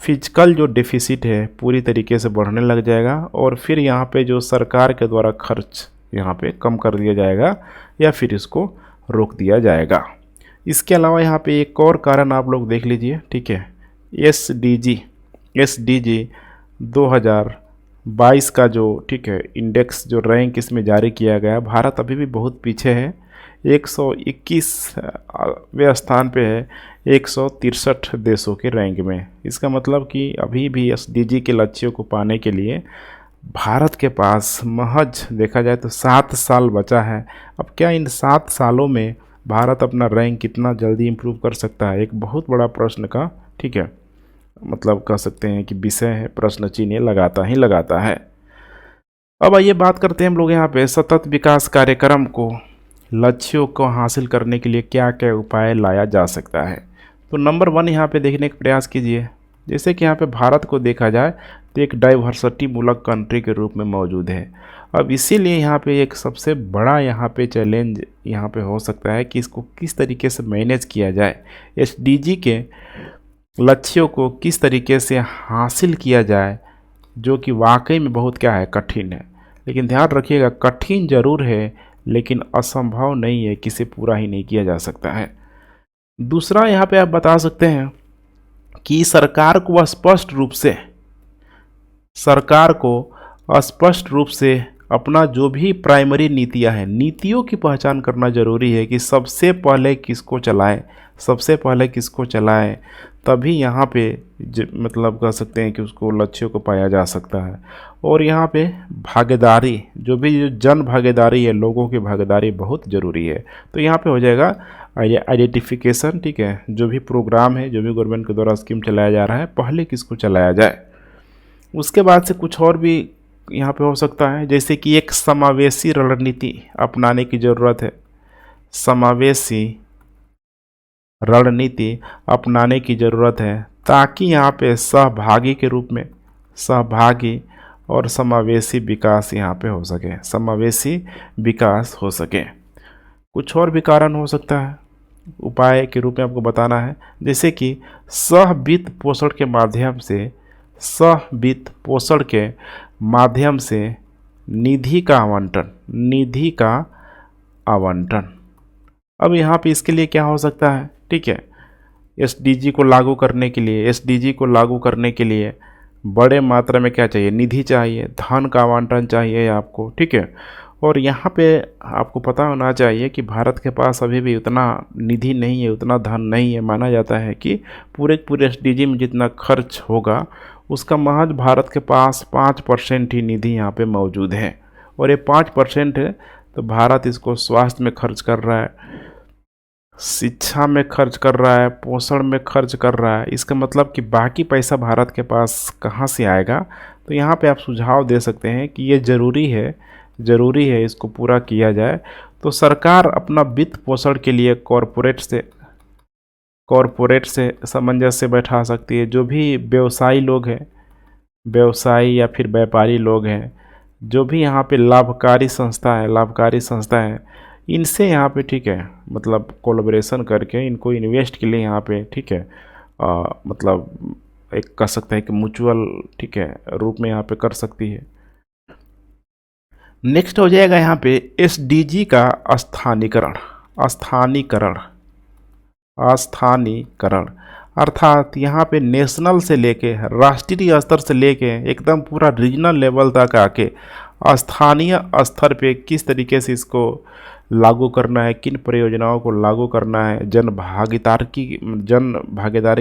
फिजिकल जो डेफिसिट है पूरी तरीके से बढ़ने लग जाएगा, और फिर यहाँ पे जो सरकार के द्वारा खर्च यहाँ पे कम कर दिया जाएगा या फिर इसको रोक दिया जाएगा। इसके अलावा यहाँ पे एक और कारण आप लोग देख लीजिए, ठीक है। एसडीजी 2022 का जो, ठीक है, इंडेक्स जो रैंक इसमें जारी किया गया, भारत अभी भी बहुत पीछे है, 121वें स्थान पे है 163 देशों के रैंक में। इसका मतलब कि अभी भी एसडीजी के लक्ष्यों को पाने के लिए भारत के पास महज देखा जाए तो 7 साल बचा है। अब क्या इन 7 सालों में भारत अपना रैंक कितना जल्दी इम्प्रूव कर सकता है, एक बहुत बड़ा प्रश्न का, ठीक है, मतलब कह सकते हैं कि विषय है, प्रश्न चिन्ह लगाता ही लगाता है। अब आइए बात करते हैं हम लोग यहाँ पे सतत विकास कार्यक्रम को, लक्ष्यों को हासिल करने के लिए क्या क्या उपाय लाया जा सकता है। तो नंबर 1 यहाँ पे देखने का प्रयास कीजिए। जैसे कि यहाँ पे भारत को देखा जाए तो एक डाइवर्सिटी मूलक कंट्री के रूप में मौजूद है। अब इसीलिए यहाँ पे एक सबसे बड़ा यहाँ पे चैलेंज यहाँ पे हो सकता है कि इसको किस तरीके से मैनेज किया जाए, एसडीजी के लक्ष्यों को किस तरीके से हासिल किया जाए, जो कि वाकई में बहुत क्या है, कठिन है। लेकिन ध्यान रखिएगा, कठिन जरूर है लेकिन असंभव नहीं है कि इसे पूरा ही नहीं किया जा सकता है। दूसरा यहाँ पे आप बता सकते हैं कि सरकार को स्पष्ट रूप से अपना जो भी प्राइमरी नीतियां हैं, नीतियों की पहचान करना जरूरी है कि सबसे पहले किसको चलाएं, तभी यहाँ पे मतलब कह सकते हैं कि उसको लक्ष्यों को पाया जा सकता है। और यहाँ पे भागीदारी, जो जन भागीदारी है, लोगों की भागीदारी बहुत ज़रूरी है। तो यहाँ पे हो जाएगा आइडेंटिफिकेशन, ठीक है, जो भी प्रोग्राम है, जो भी गवर्नमेंट के द्वारा स्कीम चलाया जा रहा है, पहले किसको चलाया जाए। उसके बाद से कुछ और भी यहाँ पे हो सकता है, जैसे कि एक समावेशी रणनीति अपनाने की ज़रूरत है। समावेशी रणनीति अपनाने की ज़रूरत है ताकि यहाँ पे सहभागी के रूप में सहभागी और समावेशी विकास यहाँ पे हो सके, समावेशी विकास हो सके। कुछ और भी कारण हो सकता है, उपाय के रूप में आपको बताना है, जैसे कि सहवित्त पोषण के माध्यम से निधि का आवंटन। अब यहाँ पे इसके लिए क्या हो सकता है, ठीक है, एसडीजी को लागू करने के लिए बड़े मात्रा में क्या चाहिए, निधि चाहिए, धन का आवंटन चाहिए आपको, ठीक है। और यहाँ पे आपको पता होना चाहिए कि भारत के पास अभी भी उतना निधि नहीं है, उतना धन नहीं है। माना जाता है कि पूरे एसडीजी में जितना खर्च होगा उसका महज भारत के पास 5% ही निधि यहाँ पे मौजूद है, और ये 5% है। तो भारत इसको स्वास्थ्य में खर्च कर रहा है, शिक्षा में खर्च कर रहा है, पोषण में खर्च कर रहा है। इसका मतलब कि बाकी पैसा भारत के पास कहाँ से आएगा। तो यहाँ पे आप सुझाव दे सकते हैं कि ये ज़रूरी है इसको पूरा किया जाए। तो सरकार अपना वित्त पोषण के लिए कॉरपोरेट से सामंजस्य बैठा सकती है। जो भी व्यवसायी या फिर व्यापारी लोग हैं, जो भी यहाँ पे लाभकारी संस्था है, इनसे यहाँ पे, ठीक है, मतलब कोलैबोरेशन करके इनको इन्वेस्ट के लिए यहाँ पे, ठीक है, मतलब एक कह सकते हैं कि म्यूचुअल, ठीक है, रूप में यहाँ पे कर सकती है। नेक्स्ट हो जाएगा यहाँ पे एसडीजी का स्थानीकरण, अर्थात यहाँ पे नेशनल से लेके राष्ट्रीय स्तर से लेके एकदम पूरा रीजनल लेवल तक आके स्थानीय स्तर पे किस तरीके से इसको लागू करना है, किन परियोजनाओं को लागू करना है, जन भागीदारी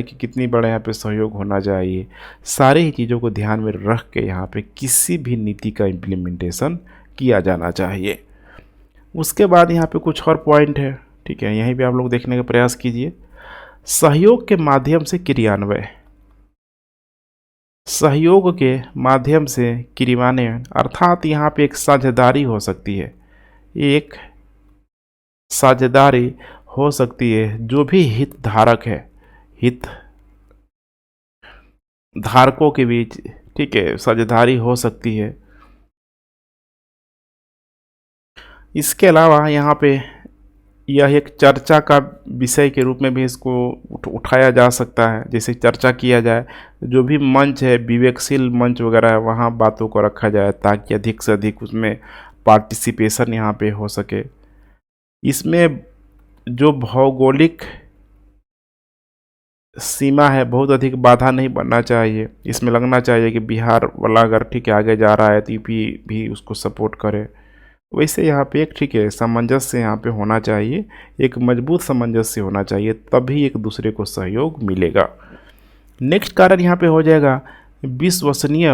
की कितनी बड़ा यहाँ पे सहयोग होना चाहिए, सारी ही चीज़ों को ध्यान में रख के यहाँ पे किसी भी नीति का इम्प्लीमेंटेशन किया जाना चाहिए। उसके बाद यहाँ पे कुछ और पॉइंट है, ठीक है, यहीं पे आप लोग देखने का प्रयास कीजिए। सहयोग के माध्यम से सहयोग के माध्यम से क्रियान्वयन, अर्थात यहाँ पे एक साझेदारी हो सकती है, एक साझेदारी हो सकती है जो भी हितधारक है, हित धारकों के बीच, ठीक है, साझेदारी हो सकती है। इसके अलावा यहाँ पे यह एक चर्चा का विषय के रूप में भी इसको उठाया जा सकता है। जैसे चर्चा किया जाए, जो भी मंच है, विवेकशील मंच वगैरह है, वहाँ बातों को रखा जाए ताकि अधिक से अधिक उसमें पार्टिसिपेशन यहाँ पे हो सके। इसमें जो भौगोलिक सीमा है, बहुत अधिक बाधा नहीं बनना चाहिए। इसमें लगना चाहिए कि बिहार वाला अगर ठीक है आगे जा रहा है तो यूपी भी उसको सपोर्ट करे। वैसे यहाँ पे एक ठीक है सामंजस्य यहाँ पे होना चाहिए, एक मजबूत सामंजस्य होना चाहिए, तभी एक दूसरे को सहयोग मिलेगा। नेक्स्ट कारण यहाँ पे हो जाएगा विश्वसनीय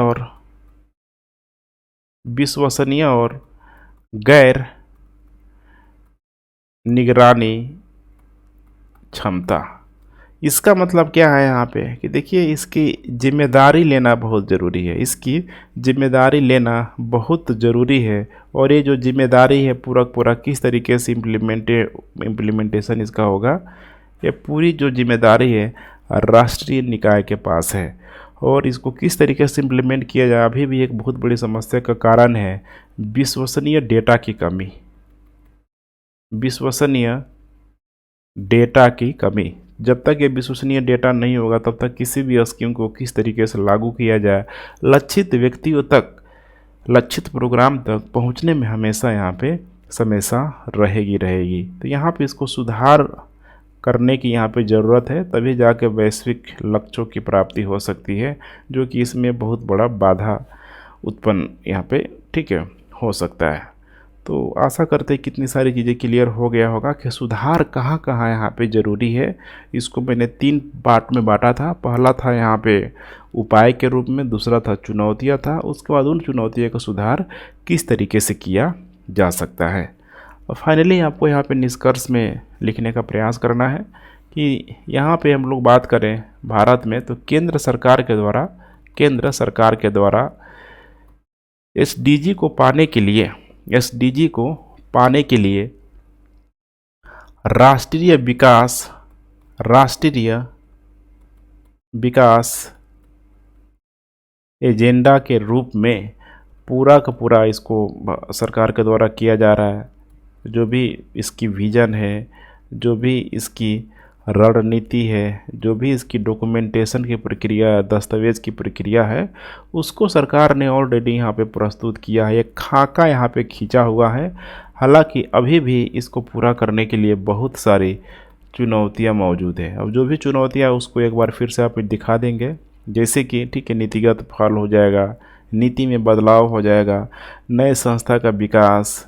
और गैर निगरानी क्षमता। इसका मतलब क्या है यहाँ पे कि देखिए, इसकी जिम्मेदारी लेना बहुत ज़रूरी है, इसकी जिम्मेदारी लेना बहुत ज़रूरी है। और ये जो जिम्मेदारी है पूरा किस तरीके से इम्प्लीमेंटेशन इसका होगा, ये पूरी जो जिम्मेदारी है राष्ट्रीय निकाय के पास है। और इसको किस तरीके से इम्प्लीमेंट किया जाए, अभी भी एक बहुत बड़ी समस्या का कारण है विश्वसनीय डेटा की कमी, विश्वसनीय डेटा की कमी। जब तक ये विश्वसनीय डेटा नहीं होगा तब तक किसी भी स्कीम को किस तरीके से लागू किया जाए, लक्षित व्यक्तियों तक, लक्षित प्रोग्राम तक पहुंचने में हमेशा यहाँ पे समस्या रहेगी। तो यहाँ पे इसको सुधार करने की यहाँ पे ज़रूरत है, तभी जाके वैश्विक लक्ष्यों की प्राप्ति हो सकती है, जो कि इसमें बहुत बड़ा बाधा उत्पन्न यहाँ पे ठीक है हो सकता है। तो आशा करते हैं कितनी सारी चीज़ें क्लियर हो गया होगा कि सुधार कहाँ कहाँ यहाँ पे ज़रूरी है। इसको मैंने 3 पार्ट में बांटा था। पहला था यहाँ पे उपाय के रूप में, दूसरा था चुनौतियाँ था, उसके बाद उन चुनौतियों का सुधार किस तरीके से किया जा सकता है। और फाइनली आपको यहाँ पे निष्कर्ष में लिखने का प्रयास करना है कि यहाँ पे हम लोग बात करें भारत में, तो केंद्र सरकार के द्वारा एसडीजी को पाने के लिए राष्ट्रीय विकास एजेंडा के रूप में पूरा का पूरा इसको सरकार के द्वारा किया जा रहा है। जो भी इसकी विजन है, जो भी इसकी रणनीति है, जो भी इसकी डॉक्यूमेंटेशन की प्रक्रिया, दस्तावेज की प्रक्रिया है, उसको सरकार ने ऑलरेडी यहाँ पे प्रस्तुत किया है। एक खाका यहाँ पे खींचा हुआ है। हालांकि अभी भी इसको पूरा करने के लिए बहुत सारी चुनौतियाँ मौजूद है। अब जो भी चुनौतियाँ उसको एक बार फिर से आप दिखा देंगे, जैसे कि ठीक है नीतिगत फल हो जाएगा, नीति में बदलाव हो जाएगा, नए संस्था का विकास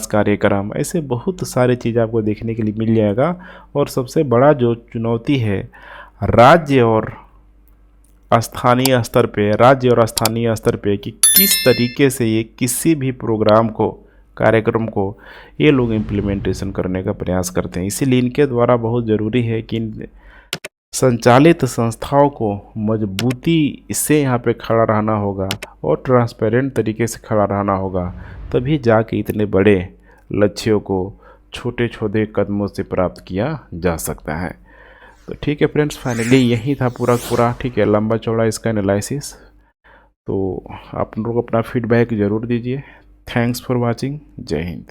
कार्यक्रम, ऐसे बहुत सारे चीज़ आपको देखने के लिए मिल जाएगा। और सबसे बड़ा जो चुनौती है राज्य और स्थानीय स्तर पे कि किस तरीके से ये किसी भी प्रोग्राम को, कार्यक्रम को ये लोग इम्प्लीमेंटेशन करने का प्रयास करते हैं। इसीलिए इनके द्वारा बहुत ज़रूरी है कि संचालित संस्थाओं को मजबूती से यहाँ पे खड़ा रहना होगा और ट्रांसपेरेंट तरीके से खड़ा रहना होगा, तभी जाके इतने बड़े लक्ष्यों को छोटे छोटे कदमों से प्राप्त किया जा सकता है। तो ठीक है फ्रेंड्स, फाइनली यही था पूरा ठीक है लंबा चौड़ा इसका एनालिसिस। तो आप लोग अपना फीडबैक ज़रूर दीजिए। Thanks for watching. जय हिंद।